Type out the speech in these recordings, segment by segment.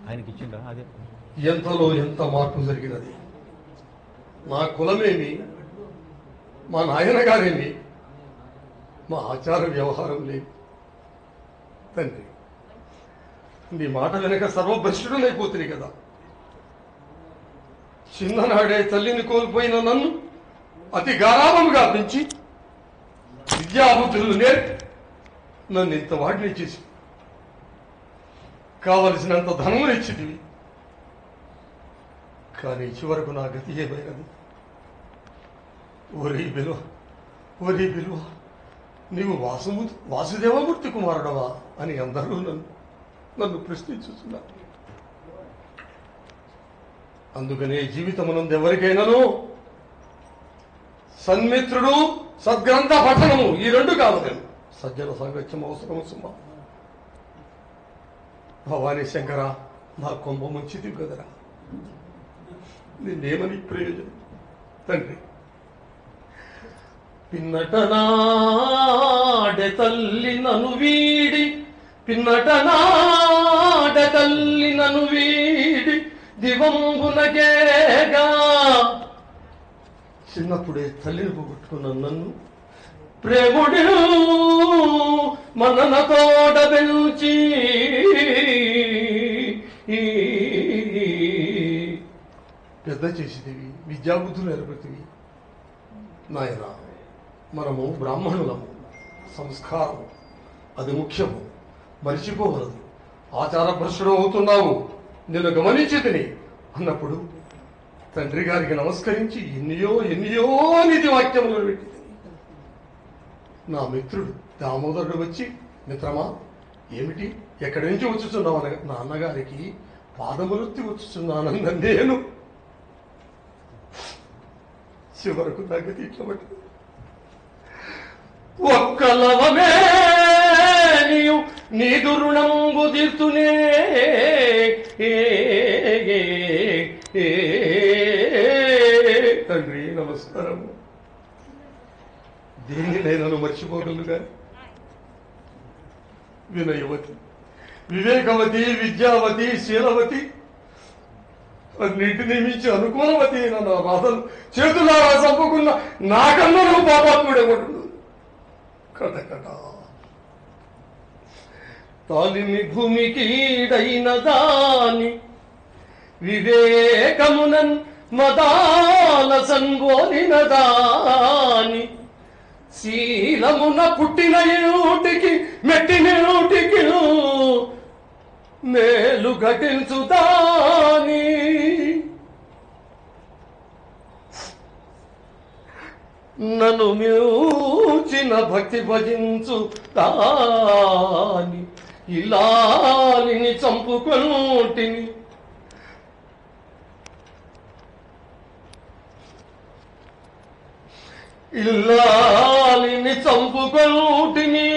ఆయనకి ఇచ్చిండా? అదే ఎంతలో ఎంత మార్పు జరిగినది. మా కులమేమి, మా నాయన గారేమి, మా ఆచార వ్యవహారం లేదు. తండ్రి, నీ మాట వెనక సర్వభ్రష్టుడైపోతుంది కదా. చిన్ననాడే తల్లిని కోల్పోయిన నన్ను అతి గారాభంగా పెంచి విద్యాబుద్ధులు నేర్పి నన్ను ఇంత వాడిని చేసి కావలసినంత ధనములు ఇచ్చితివి. కానీ చివరకు నా గతి ఏమైనది? ఒరే బిలువ, నీవు వాసుదేవమూర్తి కుమారుడవా అని అందరూ నన్ను ప్రశ్నించుతున్నారు. అందుకనే జీవితమునందు ఎవరికైనాను సన్మిత్రుడు, సద్గ్రంథ పఠనము ఈ రెండు కావాలి. సజ్జన సాంగత్యం అవసరము సుమా. భవానీ శంకర, నా కొంప ముంచిది కదరా, నిన్నేమని ప్రయోజనం? తండ్రి, పిన్నటనాడె తల్లి నను వీడి, పిన్నటనాడె తల్లి నను వీడి దివంబునకేగా. చిన్నప్పుడే తల్లిని పోగొట్టుకున్న నన్ను ప్రేముడు మననతోడ పెంచి పెద్ద చేసేదివి, విద్యాబుద్ధులు ఏర్పడితివి. నాయన, మనము బ్రాహ్మణులము, సంస్కారము అది ముఖ్యము, మరిచిపోవలదు. ఆచార భ్రష్టుడు అవుతున్నావు, నిన్ను గమనించి తిని అన్నప్పుడు తండ్రి గారికి నమస్కరించి ఎన్నియో నిధి వాక్యములను పెట్టి నా మిత్రుడు దామోదరుడు వచ్చి, మిత్రమా ఏమిటి, ఎక్కడి నుంచి వచ్చుచున్నావు అనగా, నాన్నగారికి పాదములెత్తి వచ్చుచున్నానన్న నేను చివరకు తగ్గతి ఇట్లా బట్టి ఒక్కలవమే నీ దురుణంబు తీర్చునే తండ్రి నమస్కారము. దేనినైనా నన్ను మర్చిపోగలను కానీ వినయవతి, వివేకవతి, విద్యావతి, శీలవతి, అన్నింటినీ మించి అనుకూలవతి నా బాధలు చేతులారా చంపుకున్న నాకన్నా నువ్వు పాపాత్ముడే కొట్టు కటకట. తాలిమి భూమికీడైన దాని వివేకమునన్ మదాల సంబోధిన దాని శీలమున పుట్టిన ఏటికి మెట్టిన ఏటికి మేలు ఘటించుదాని నన్ను మ్యూచిన భక్తి భజించు దాని ఇలాలిని చంపుకొనుటిని ఇల్లాలిని చంపుకొనుటిని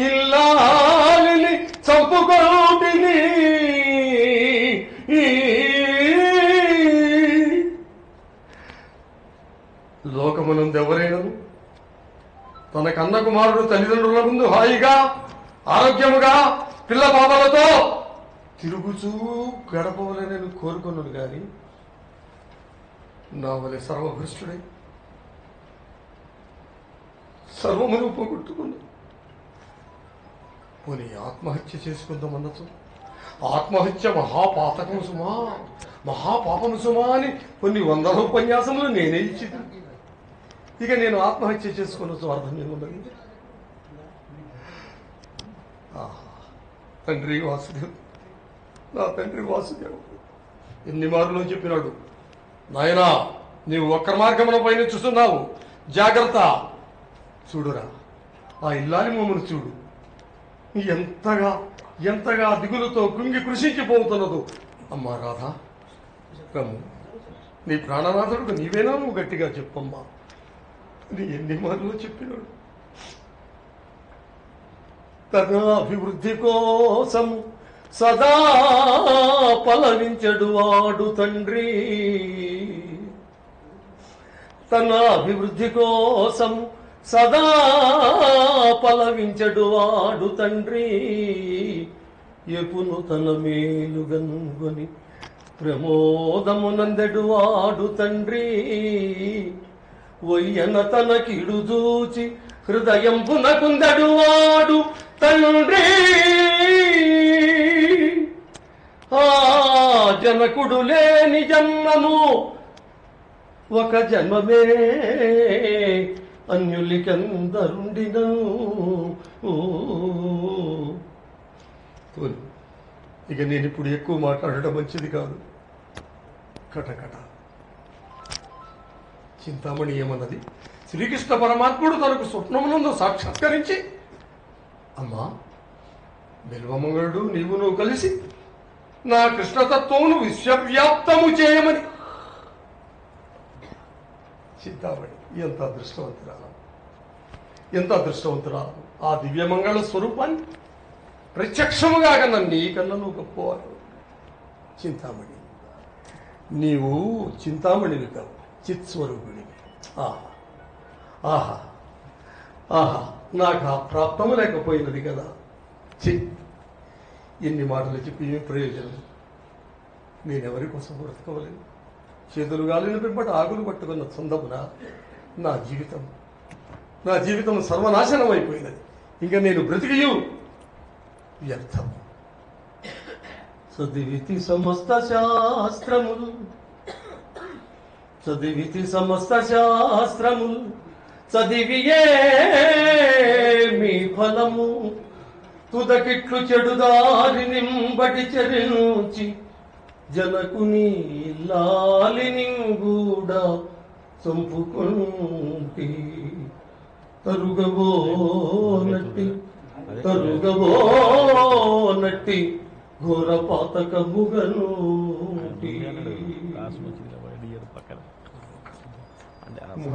ఇల్లాలిని చంపుకొనుటిని లోకమునందు ఎవరైనా తన కన్న కుమారుడు తల్లిదండ్రుల ముందు హాయిగా ఆరోగ్యముగా పిల్ల పాపలతో తిరుగుచూ గడపవలని నేను కోరుకున్నాను కానీ నా వలె సర్వభ్రష్టుడై సర్వమును పోగొట్టుకున్నా. పోనీ ఆత్మహత్య చేసుకుందామన్నచు, ఆత్మహత్య మహాపాతకము సుమా, మహాపాపము సుమా అని కొన్ని వందల ఉపన్యాసములు నేనే ఇచ్చింది. ఇక నేను ఆత్మహత్య చేసుకున్న అర్థం ఏమున్నది? తండ్రి వాసుదేవ్, నా తండ్రి వాసుదేవ్ ఎన్ని మార్లు చెప్పినాడు, నాయనా నీవు ఒక్క మార్గమున పైన చూస్తున్నావు, జాగ్రత్త. చూడురా, ఆ ఇల్లాలి మమ్మను చూడు, ఎంతగా దిగులుతో కృంగి కృషించిపోతున్నదో. అమ్మా రాధా, రమ్ము, నీ ప్రాణనాథుడు నీవేనా, నువ్వు గట్టిగా చెప్పమ్మా నీ ఎన్ని మార్లు చెప్పినాడు. తన అభివృద్ధి కోసం సదా పలవించడు వాడు తండ్రి, తన అభివృద్ధి కోసం సదా పలవించడు వాడు తండ్రి ఎపును తన మేలు గనుగొని ప్రమోదమునందెడు వాడు తండ్రి వయ్యన తన కిడు చూచి హృదయంపునకుందడు వాడు తండ్రి ఆ జనకుడు లేని జన్మము ఒక జన్మమే అన్యులికందరుండిన ఇక నేను ఇప్పుడు ఎక్కువ మాట్లాడటం మంచిది కాదు. కటకట చింతామణి ఏమన్నది? శ్రీకృష్ణ పరమాత్ముడు తనకు స్వప్నమునందు సాక్షాత్కరించి, అమ్మా బిల్వమంగళుడు నువ్వు కలిసి నా కృష్ణతత్వమును విశ్వవ్యాప్తము చేయమని. చింతామణి ఎంత అదృష్టవంతురాలు, ఎంత అదృష్టవంతురాలు! ఆ దివ్యమంగళ స్వరూపాన్ని ప్రత్యక్షముగా కన్నా నీ కళ్ళను గొప్పవారు. చింతామణి నీవు చింతామణివి కావు, చిత్స్వరూపిణివి. ఆహా ఆహా ఆహా నాకు ఆ ప్రాప్తము లేకపోయినది కదా. ఎన్ని మాటలు చెప్పి ఏమి ప్రయోజనం? నేనెవరి కోసం బ్రతకవలేను. చేతులు గాలిన పిమ్మట ఆకులు పట్టుకున్న సొందమున నా జీవితం సర్వనాశనం అయిపోయినది. ఇంకా నేను బ్రతికియు వ్యర్థం. చదివితి సమస్త శాస్త్రములు చదివియే మీ ఫలము తుదకిట్లు చెడుదారి నింబటి చరించి జనకుని లాలిని కూడా చంపుకుంటి తరుగబోనట్టి ఘోర పాతకముగను.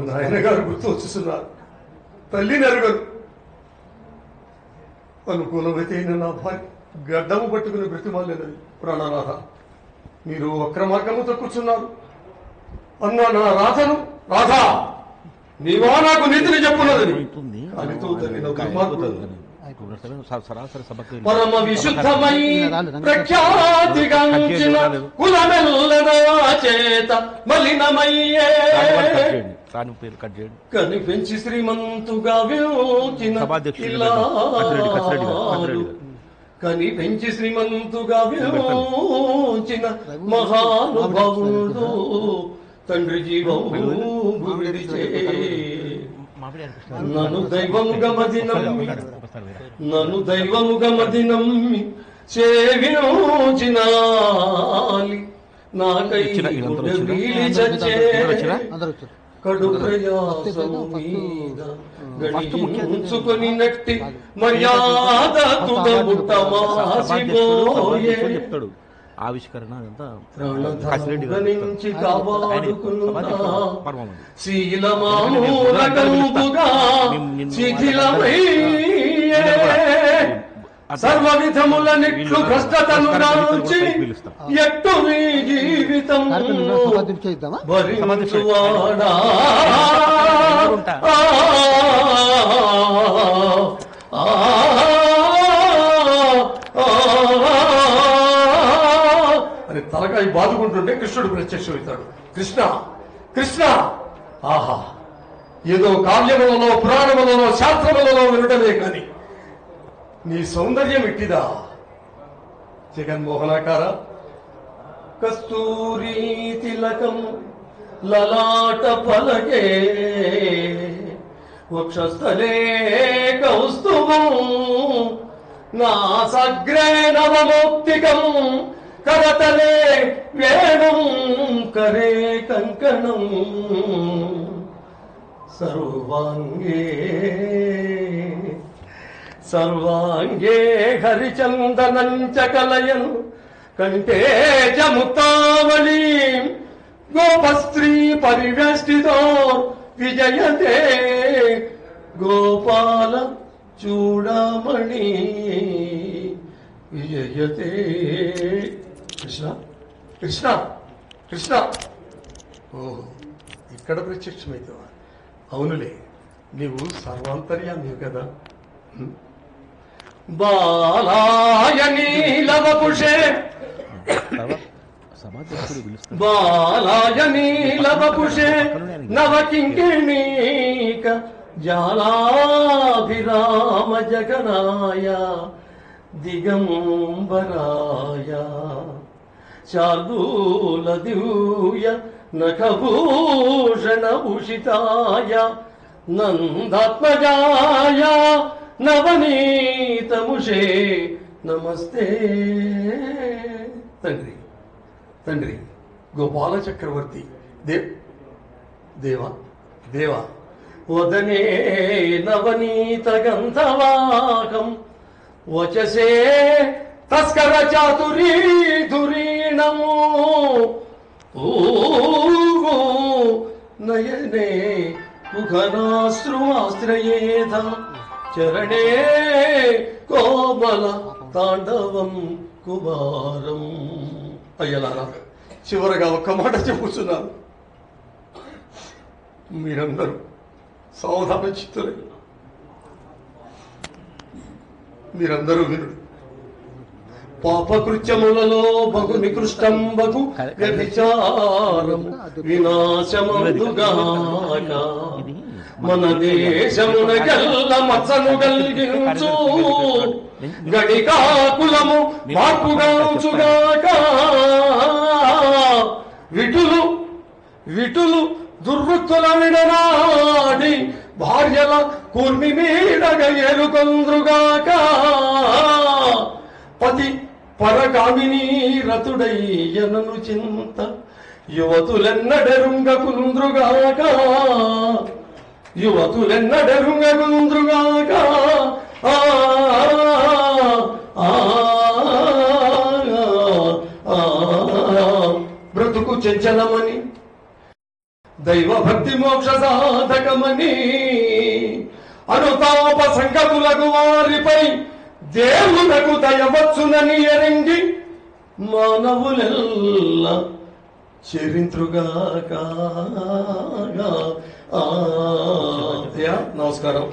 నాయన గారు గుర్తు వచ్చేస్తున్నారు. తల్లిని అరగరు. అనుకూలమైతే నా భార్య గడ్డము పట్టుకుని బ్రతిమాలేనది. ప్రాణనాథ, మీరు వక్ర మార్గముతో కూర్చున్నారు అన్నా నా రాధను. రాధా, నీవా నాకు నీతిని చెప్పున్నదని పరమ విశుద్ధమై ప్రఖ్యాతిగాంచిన కులమెల్లనా చేత మలినమయ్యే కనిపించి శ్రీమంతుగా వేచిన కనిపించి శ్రీమంతుగా వేచిన మహానుభావుడు తండ్రి జీవం నన్ను దైవముగా మది నమ్మి సేవించినాలి నాకై చచ్చే కడు ప్రయాసము మీద గడిగించుకొని నట్టి మర్యాద తుదముట్టమాసిపోయే ఆవిష్కరణ నుంచి కాపాడుకున్నా శీలమామూలకంబుగా శిథిలమయ్యే సర్వ విధములనిట్లు భ్రష్టతను దాల్చి ఎట్టు నీ జీవితం భరించువాడా అని తలకాయ బాదుకుంటుంటే కృష్ణుడు ప్రత్యక్షమవుతాడు. కృష్ణ కృష్ణ, ఆహా, ఏదో కావ్యములలో పురాణములలో శాస్త్రములలో వినటమే కాని నీ సౌందర్యం ఇట్టిదా? జగన్మోహనాకార కస్తూరీ తిలకం లలాట పలకే వక్షస్థలే కౌస్తుభం నాసగ్రే నవమౌక్తికం కరతలే వేణుం కరే కంకణం సర్వాంగే హరిచందనంచ కలయన్ కంటే చ ముక్తావళీ గోపస్త్రీ పరివేష్టితో విజయతే గోపాల చూడమణి విజయతే. కృష్ణ కృష్ణ కృష్ణ, ఓహో ఇక్కడ ప్రత్యక్షమైతే అవునులే, నీవు సర్వాంతర్యామి కదా. బాలాయ నీలవపుషే బాలాయ నీలవపుషే నవకింకిణీక జాలాభిరామ జగనాయ దిగంబరాయ శార్దూల దివ్య నఖభూషణ భూషితాయ నందాత్మజాయ నవనీతముషే నమస్తే. తండ్రి తండ్రి గోపాల చక్రవర్తి దేవా దేవా వదనే నవనీత గంధవాకం వచసే తస్కర చాతురీ ధురీణము నయనే ముఖనాశ్రుమాశ్రయేధ చరణే కోమల తాండవం కుమారం. అయ్యలారా, చివరగా ఒక్క మాట చెప్పుచున్నాను. మీరందరూ సావధాన చిత్తులై మీరందరూ వినుడు. పాపకృత్యములలో బహు నికృష్టం బహు వ్యభిచారము వినాశమందుగాక మన దేశమున గల్ల మచ్చను కలిగించు గణికాకులము మార్పుగాంచుగాక. విటులు విటులు దుర్వృత్తుల విడనాడి భార్యల కూర్మి మీడగ ఎరుకొంద్రుగాక. పతి పరగామిని రతుడయ్యనను చింత యువతులెన్నడెరుంగకుంద్రుగాక. యువతులెన్నడెరుంగకుంద్రుగాక. బ్రతుకు చంచలమని దైవభక్తి మోక్ష సాధకమని అనుతాప సంగతులకు వారిపై దేవునకు దయవచ్చునని ఎరంగి మానవులెల్ల చరిత్రుగాక. నమస్కారం.